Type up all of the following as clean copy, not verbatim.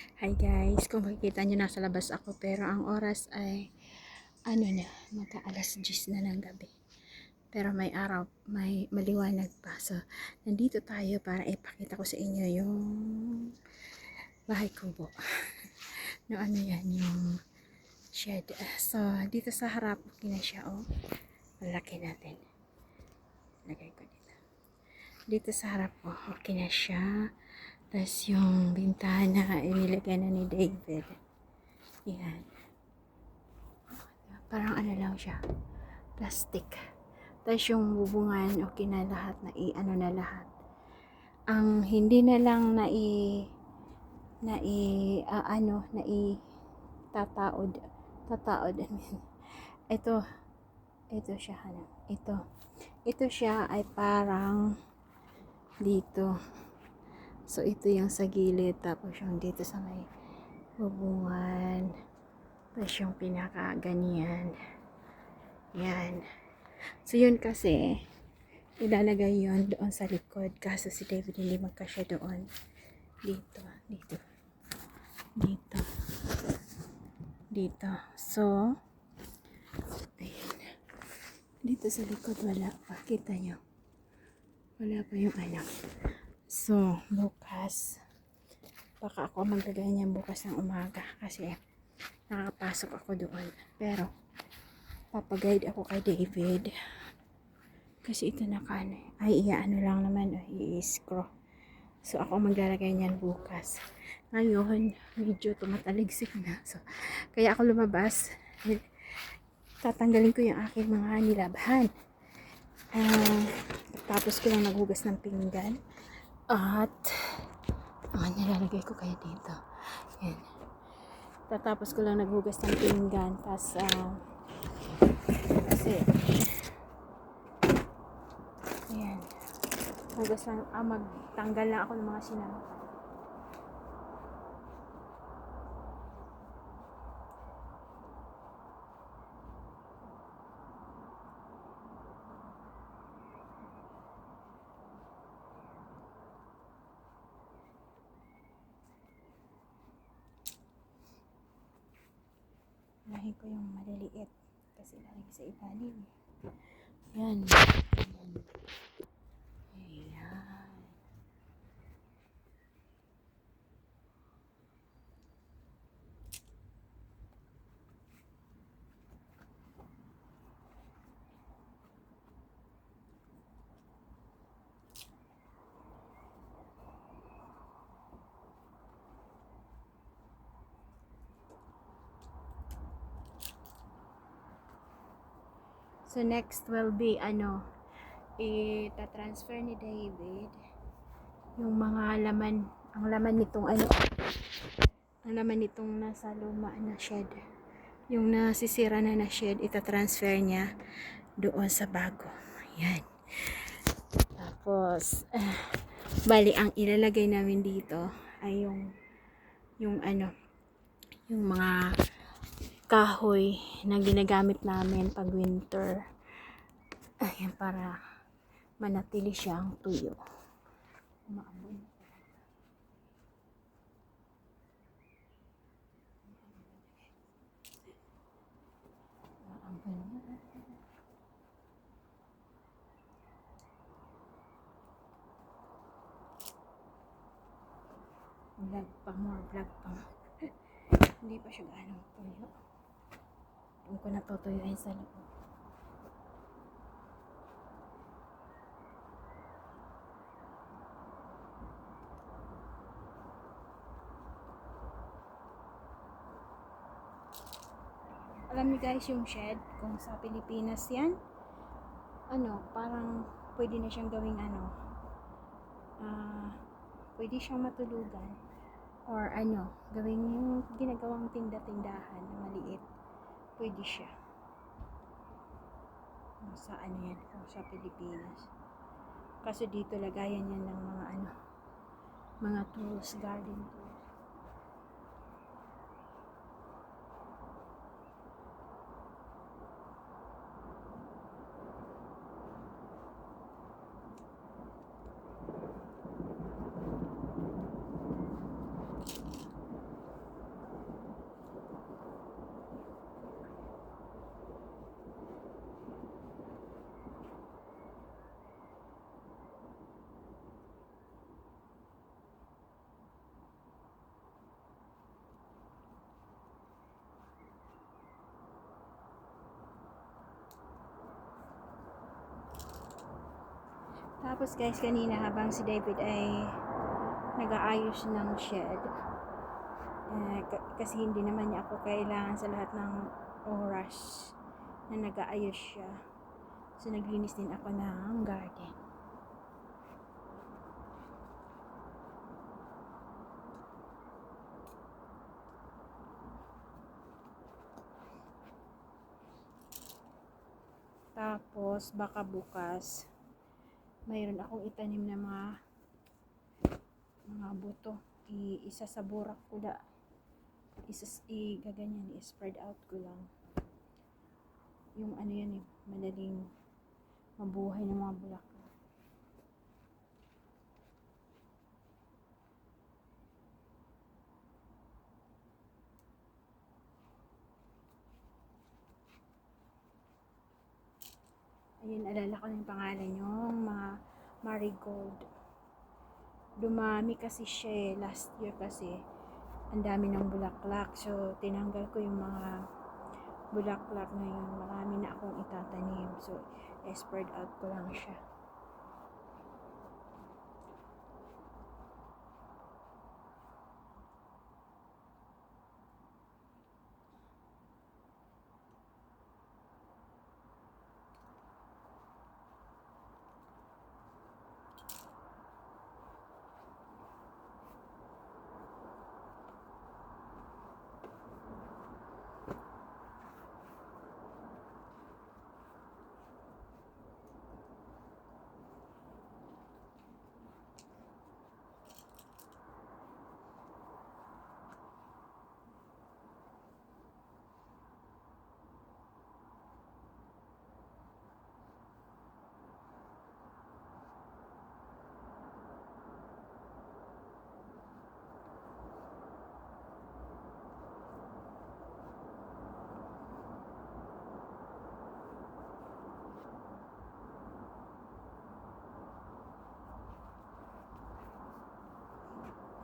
Hi guys, kung makikita nyo nasa labas ako pero ang oras ay ano na, mata alas 10 na ng gabi. Pero may araw, may maliwanag pa. So, nandito tayo para ipakita ko sa inyo yung bahay kubo. No, ano yan, yung shed. So, dito sa harap, okay na siya, oh. Malaki natin. Lagay ko dito. Dito sa harap, oh, okay na siya. Tapos yung bintana, inilagay na ni David. Yan. Parang ano lang siya, plastic. Tapos yung bubungan, okay na lahat, ano na lahat. Ang hindi na lang tataod, I mean, ito, siya, ano, ito siya ay parang dito. So, ito yung sa gilid, tapos yung dito sa may bubungan, tapos yung pinaka ganyan. Yan. So, yun kasi, ilalagay yun doon sa likod. Kaso si David hindi magkasya doon. Dito. So, ayan. Dito sa likod wala pa. Kita nyo? Wala pa yung anak. So, bukas, baka ako maglagay niyan bukas ng umaga. Kasi, nakakapasok ako doon. Pero, papaguide ako kay David. Kasi ito ano lang naman, i-screw. So, ako maglalagay niyan bukas. Ngayon, medyo tumataligsik na. So, kaya ako lumabas. Tatanggalin ko yung aking mga nilabhan. Tapos ko lang naghugas ng pinggan. At, nilalagay ko kaya dito. Yan. Tatapos ko lang naghugas ng pinggan. Tapos, kasi, ayan. Magtanggal lang ako ng mga sinampan. Lahin ko yung maliliit. Kasi lalagay sa ilalim. Yan. Ayan. So, next will be, ita-transfer ni David yung mga laman, ang laman nitong nasa luma na shed. Yung nasisira na shed, ita-transfer niya doon sa bago. Yan. Tapos, bali, ang ilalagay namin dito ay yung mga kahoy na ginagamit namin pag winter. Ayan, para manatili siyang tuyo. Maamoy. Vlog pa. Hindi pa siya gaano tuyo. Kung ko natutuyuin sa loob. Alam niyo guys, yung shed, kung sa Pilipinas yan, parang pwede na siyang gawing pwede siyang matulugan. Or gawing yung ginagawang tinda-tindahan na maliit. Pwede siya. Sa yan, kung sa Pilipinas. Kasi dito lagayan yan ng mga tools, garden tools. Tapos guys, kanina habang si David ay nag-aayos ng shed, kasi hindi naman niya ako kailangan sa lahat ng oras na nag-aayos siya. So naglinis din ako ng garden. Tapos baka bukas mayroon akong itanim na mga buto. Isa sa burak ko da. Gaganyan, i-spread out ko lang. Yung ano yan madaling mabuhay ng mga bulaklak. Ayun, alala ko yung pangalan yung mga marigold. Dumami kasi siya last year kasi ang dami ng bulaklak. So, tinanggal ko yung mga bulaklak ngayon. Marami na akong itatanim. So, spread out ko lang siya.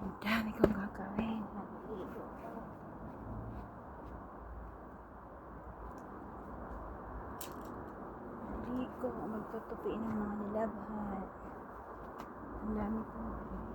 Ang dami kong gagawin. Maligo. Magtutupi ng mga nilabhan. Ang dami kong gagawin.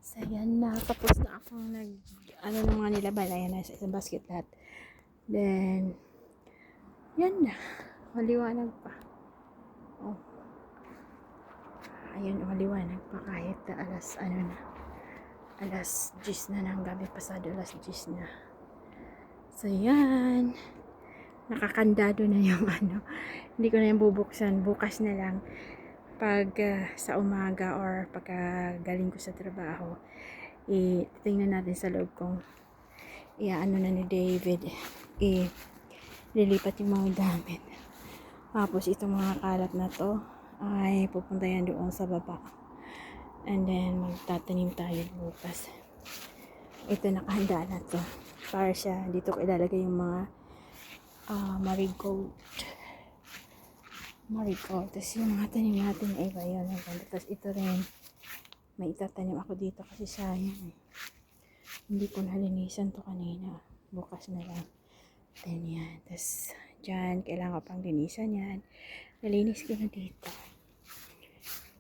So, yan na. Tapos na akong ng mga nilaban. Ayan na, sa isang basket lahat. Then, yan na. Maliwanag pa. Oh. Ayun, maliwanag pa kahit alas 10 na ng gabi. Pasado alas 10 na. So, yan. Nakakandado na yung Hindi ko na yung bubuksan. Bukas na lang. Pag sa umaga or pagka galing ko sa trabaho, tingnan natin sa loob kong na ni David, lilipat yung mga damit. Tapos itong mga kalat na to ay pupunta yan doon sa baba, and then magtatanim tayo bukas. Ito, nakahanda na to para siya. Dito ko ilalagay yung mga marigold. Tapos yung mga tanim natin ay iba yun. Tapos ito rin, may itatanim ako dito kasi sayang hindi ko nalinisan to kanina. Bukas na lang. Then yan. Tapos dyan, kailangan ko pang linisan yan. Nalinis ko na dito.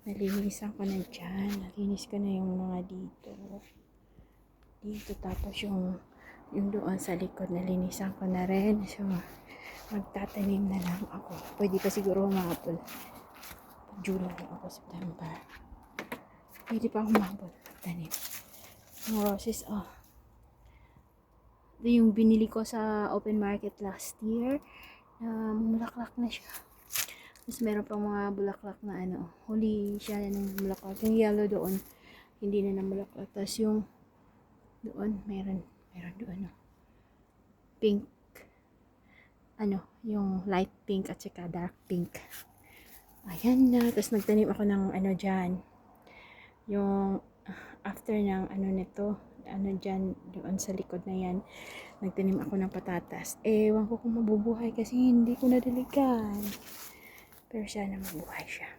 Nalinisan ko na dyan. Nalinis ko na yung mga dito. Tapos yung doon sa likod, nalinisan ko na rin. So, magtatanim na lang ako. Pwede pa siguro humabol. July ako, September. Pwede pa humabol. Tanim. Yung roses, ito yung binili ko sa open market last year. Bulaklak na siya. Tapos meron pang mga bulaklak na huli siya ng bulaklak. Yung yellow doon, hindi na ng bulaklak. Tapos yung Doon, meron doon, oh. Pink. Yung light pink at saka dark pink. Ayan na. Tapos nagtanim ako ng dyan. Yung after ng nito, dyan, doon sa likod na yan, nagtanim ako ng patatas. Ewan ko kung mabubuhay kasi hindi ko nadiligan. Pero sana mabuhay siya.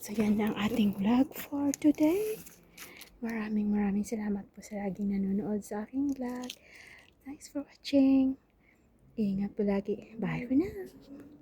So yan na ang ating vlog for today. Maraming salamat po sa laging nanonood sa aking vlog. Thanks for watching. Ingat po lagi. Bye for now.